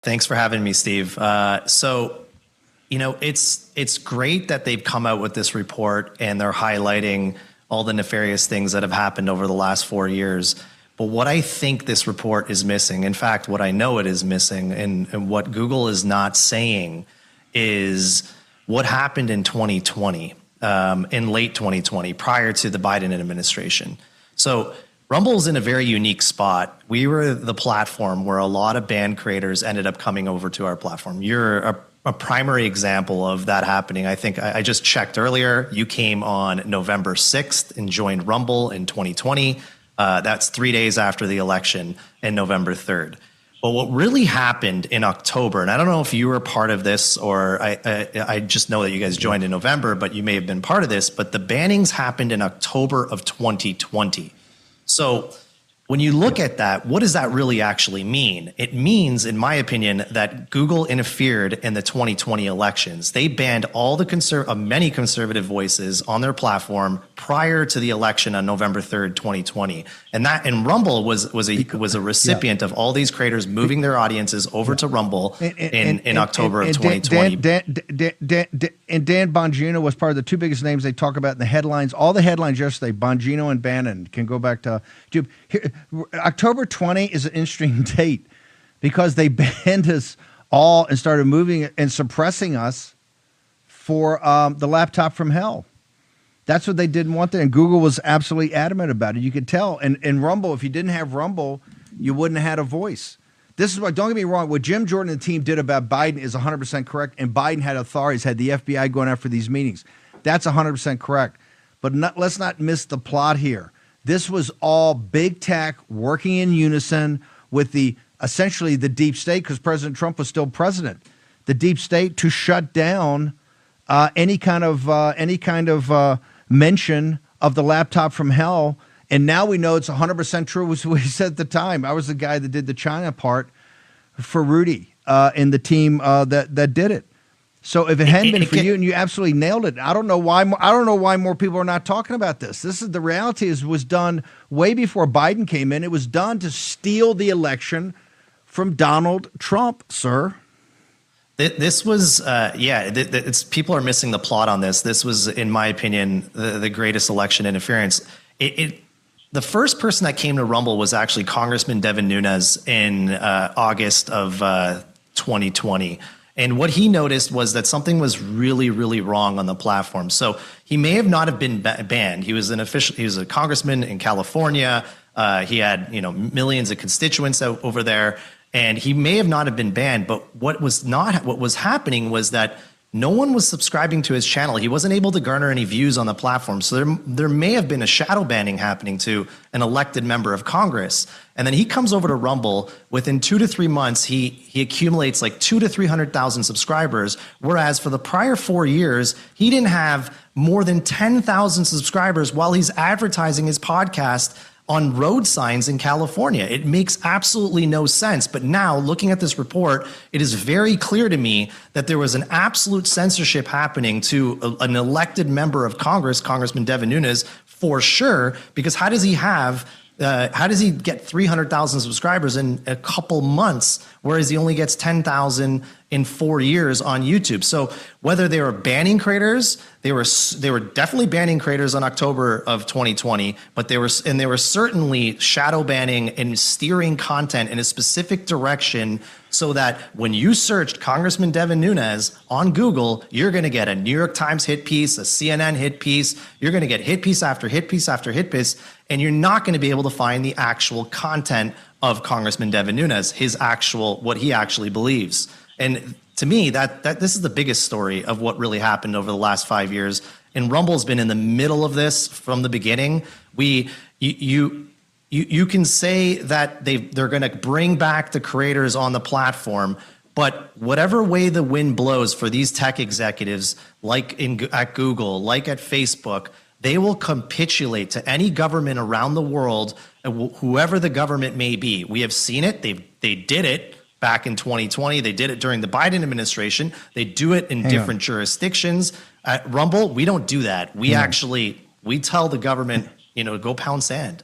Thanks for having me, Steve. So, it's great that they've come out with this report and they're highlighting all the nefarious things that have happened over the last 4 years. But what I think this report is missing, in fact, what I know it is missing, and what Google is not saying, is what happened in 2020, in late 2020, prior to the Biden administration. So Rumble's in a very unique spot. We were the platform where a lot of band creators ended up coming over to our platform. You're a primary example of that happening. I think I just checked earlier. You came on November 6th and joined Rumble in 2020. That's 3 days after the election and November 3rd. But what really happened in October, and I don't know if you were part of this or I just know that you guys joined in November, but you may have been part of this, but the bannings happened in October of 2020. So when you look at that, what does that really actually mean? It means, in my opinion, that Google interfered in the 2020 elections. They banned all the many conservative voices on their platform prior to the election on November 3rd, 2020. And Rumble was a recipient of all these creators moving their audiences over to Rumble in October of 2020. And Dan Bongino was part of the two biggest names they talk about in the headlines. All the headlines yesterday, Bongino and Bannon, can go back to YouTube. Here, October 20 is an interesting date because they banned us all and started moving and suppressing us for the laptop from hell. That's what they didn't want there. And Google was absolutely adamant about it. You could tell. And Rumble, if you didn't have Rumble, you wouldn't have had a voice. This is what, don't get me wrong, what Jim Jordan and the team did about Biden is 100% correct. And Biden had authorities, had the FBI going after these meetings. That's 100% correct. But let's not miss the plot here. This was all big tech working in unison with essentially the deep state, because President Trump was still president. The deep state to shut down any kind of mention of the laptop from hell. And now we know it's 100% true, was what he said at the time. I was the guy that did the China part for Rudy and the team that did it. So if it hadn't been for you, and you absolutely nailed it, I don't know why more people are not talking about this. This is the reality. Was done way before Biden came in. It was done to steal the election from Donald Trump, sir. This was, people are missing the plot on this. This was, in my opinion, the greatest election interference. The first person that came to Rumble was actually Congressman Devin Nunes in August of 2020. And what he noticed was that something was really, really wrong on the platform. So he may have not have been banned. He was he was a congressman in California. He had, millions of constituents over there, and he may have not have been banned. But what was happening was that no one was subscribing to his channel. He wasn't able to garner any views on the platform. So there may have been a shadow banning happening to an elected member of Congress. And then he comes over to Rumble. Within 2 to 3 months, he accumulates like 200,000 to 300,000 subscribers. Whereas for the prior 4 years, he didn't have more than 10,000 subscribers while he's advertising his podcast on road signs in California. It makes absolutely no sense. But now, looking at this report, it is very clear to me that there was an absolute censorship happening to an elected member of Congress, Congressman Devin Nunes, for sure, because how does he get 300,000 subscribers in a couple months, whereas he only gets 10,000 in 4 years on YouTube? So whether they were banning creators, they were definitely banning creators on October of 2020, but they were certainly shadow banning and steering content in a specific direction so that when you searched Congressman Devin Nunes on Google, you're going to get a New York Times hit piece, a CNN hit piece. You're going to get hit piece after hit piece after hit piece, and you're not going to be able to find the actual content of Congressman Devin Nunes, what he actually believes. And to me, that this is the biggest story of what really happened over the last 5 years. And Rumble's been in the middle of this from the beginning. You can say that they're going to bring back the creators on the platform, but whatever way the wind blows for these tech executives, like at Google, like at Facebook, they will capitulate to any government around the world, whoever the government may be. We have seen it. They did it back in 2020. They did it during the Biden administration. They do it in different jurisdictions. At Rumble, we don't do that. We tell the government, go pound sand.